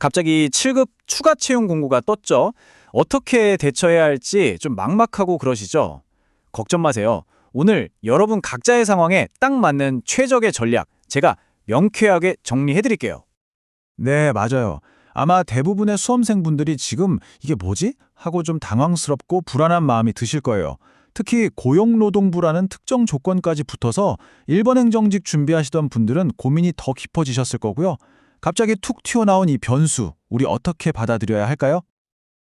갑자기 7급 추가 채용 공고가 떴죠. 어떻게 대처해야 할지 좀 막막하고 그러시죠? 걱정 마세요. 오늘 여러분 각자의 상황에 딱 맞는 최적의 전략 제가 명쾌하게 정리해드릴게요. 네, 맞아요. 아마 대부분의 수험생분들이 지금 이게 뭐지? 하고 좀 당황스럽고 불안한 마음이 드실 거예요. 특히 고용노동부라는 특정 조건까지 붙어서 일본 행정직 준비하시던 분들은 고민이 더 깊어지셨을 거고요. 갑자기 툭 튀어나온 이 변수, 우리 어떻게 받아들여야 할까요?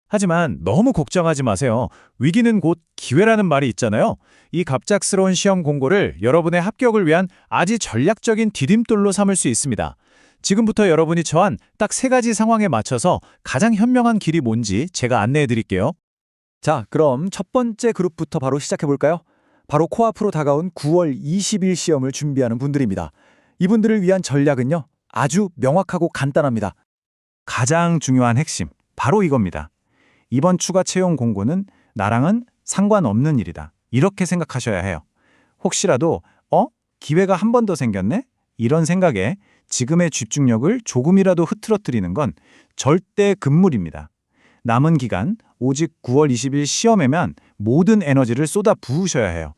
하지만 너무 걱정하지 마세요. 위기는 곧 기회라는 말이 있잖아요. 이 갑작스러운 시험 공고를 여러분의 합격을 위한 아주 전략적인 디딤돌로 삼을 수 있습니다. 지금부터 여러분이 처한 딱 3가지 상황에 맞춰서 가장 현명한 길이 뭔지 제가 안내해 드릴게요. 자, 그럼 첫 번째 그룹부터 바로 시작해 볼까요? 바로 코앞으로 다가온 9월 20일 시험을 준비하는 분들입니다. 이분들을 위한 전략은요, 아주 명확하고 간단합니다. 가장 중요한 핵심, 바로 이겁니다. 이번 추가 채용 공고는 나랑은 상관없는 일이다. 이렇게 생각하셔야 해요. 혹시라도 기회가 한 번 더 생겼네? 이런 생각에 지금의 집중력을 조금이라도 흐트러뜨리는 건 절대 금물입니다. 남은 기간 오직 9월 20일 시험에만 모든 에너지를 쏟아 부으셔야 해요.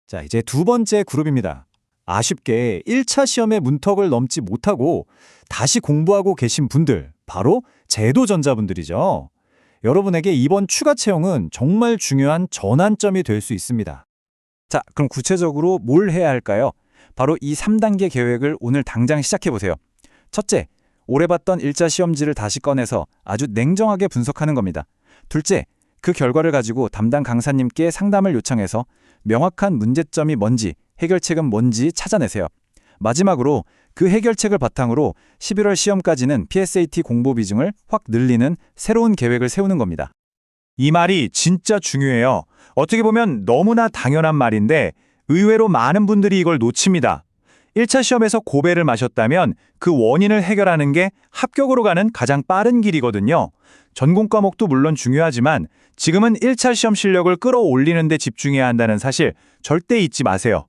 자, 이제 두 번째 그룹입니다. 아쉽게 1차 시험의 문턱을 넘지 못하고 다시 공부하고 계신 분들, 바로 제도전자분들이죠. 여러분에게 이번 추가 채용은 정말 중요한 전환점이 될 수 있습니다. 자, 그럼 구체적으로 뭘 해야 할까요? 바로 이 3단계 계획을 오늘 당장 시작해보세요. 첫째, 오래 봤던 1차 시험지를 다시 꺼내서 아주 냉정하게 분석하는 겁니다. 둘째, 그 결과를 가지고 담당 강사님께 상담을 요청해서 명확한 문제점이 뭔지, 해결책은 뭔지 찾아내세요. 마지막으로 그 해결책을 바탕으로 11월 시험까지는 PSAT 공부 비중을 확 늘리는 새로운 계획을 세우는 겁니다. 이 말이 진짜 중요해요. 어떻게 보면 너무나 당연한 말인데 의외로 많은 분들이 이걸 놓칩니다. 1차 시험에서 고배를 마셨다면 그 원인을 해결하는 게 합격으로 가는 가장 빠른 길이거든요. 전공 과목도 물론 중요하지만 지금은 1차 시험 실력을 끌어올리는 데 집중해야 한다는 사실 절대 잊지 마세요.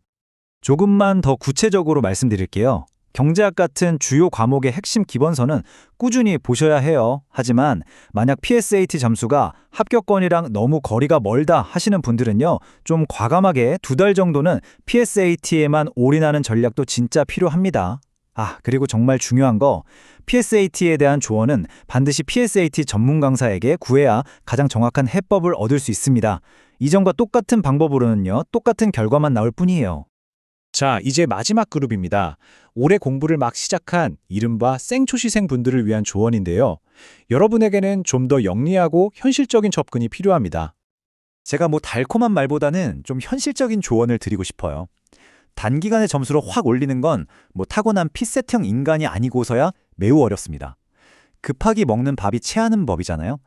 조금만 더 구체적으로 말씀드릴게요. 경제학 같은 주요 과목의 핵심 기본서는 꾸준히 보셔야 해요. 하지만 만약 PSAT 점수가 합격권이랑 너무 거리가 멀다 하시는 분들은요, 좀 과감하게 2달 정도는 PSAT에만 올인하는 전략도 진짜 필요합니다. 그리고 정말 중요한 거, PSAT에 대한 조언은 반드시 PSAT 전문 강사에게 구해야 가장 정확한 해법을 얻을 수 있습니다. 이전과 똑같은 방법으로는요, 똑같은 결과만 나올 뿐이에요. 자, 이제 마지막 그룹입니다. 올해 공부를 막 시작한 이른바 생초시생 분들을 위한 조언인데요. 여러분에게는 좀 더 영리하고 현실적인 접근이 필요합니다. 제가 달콤한 말보다는 좀 현실적인 조언을 드리고 싶어요. 단기간에 점수를 확 올리는 건 타고난 핏세형 인간이 아니고서야 매우 어렵습니다. 급하게 먹는 밥이 체하는 법이잖아요.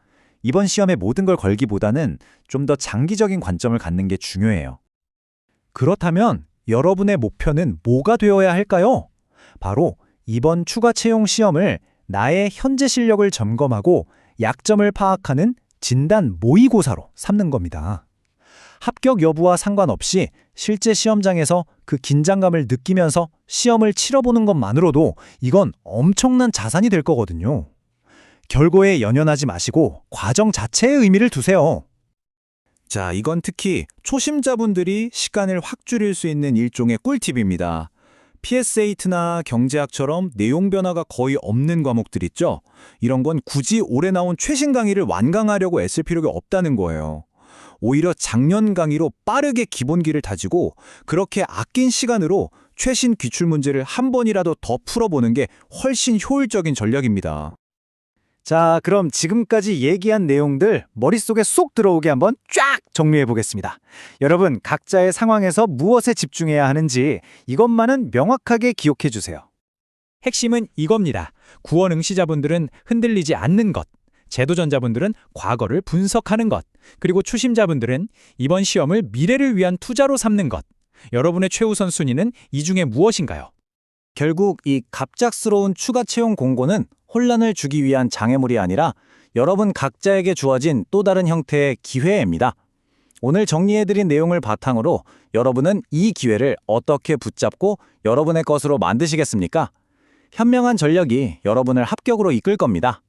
이번 시험에 모든 걸 걸기보다는 좀 더 장기적인 관점을 갖는 게 중요해요. 그렇다면 여러분의 목표는 뭐가 되어야 할까요? 바로 이번 추가 채용 시험을 나의 현재 실력을 점검하고 약점을 파악하는 진단 모의고사로 삼는 겁니다. 합격 여부와 상관없이 실제 시험장에서 그 긴장감을 느끼면서 시험을 치러보는 것만으로도 이건 엄청난 자산이 될 거거든요. 결과에 연연하지 마시고 과정 자체에 의미를 두세요. 자, 이건 특히 초심자분들이 시간을 확 줄일 수 있는 일종의 꿀팁입니다. PSAT나 경제학처럼 내용 변화가 거의 없는 과목들 있죠? 이런 건 굳이 올해 나온 최신 강의를 완강하려고 애쓸 필요가 없다는 거예요. 오히려 작년 강의로 빠르게 기본기를 다지고 그렇게 아낀 시간으로 최신 기출문제를 한 번이라도 더 풀어보는 게 훨씬 효율적인 전략입니다. 자, 그럼 지금까지 얘기한 내용들 머릿속에 쏙 들어오게 한번 쫙 정리해 보겠습니다. 여러분, 각자의 상황에서 무엇에 집중해야 하는지 이것만은 명확하게 기억해 주세요. 핵심은 이겁니다. 구원 응시자분들은 흔들리지 않는 것, 제도전자분들은 과거를 분석하는 것, 그리고 초심자분들은 이번 시험을 미래를 위한 투자로 삼는 것. 여러분의 최우선 순위는 이 중에 무엇인가요? 결국 이 갑작스러운 추가 채용 공고는 혼란을 주기 위한 장애물이 아니라 여러분 각자에게 주어진 또 다른 형태의 기회입니다. 오늘 정리해드린 내용을 바탕으로 여러분은 이 기회를 어떻게 붙잡고 여러분의 것으로 만드시겠습니까? 현명한 전략이 여러분을 합격으로 이끌 겁니다.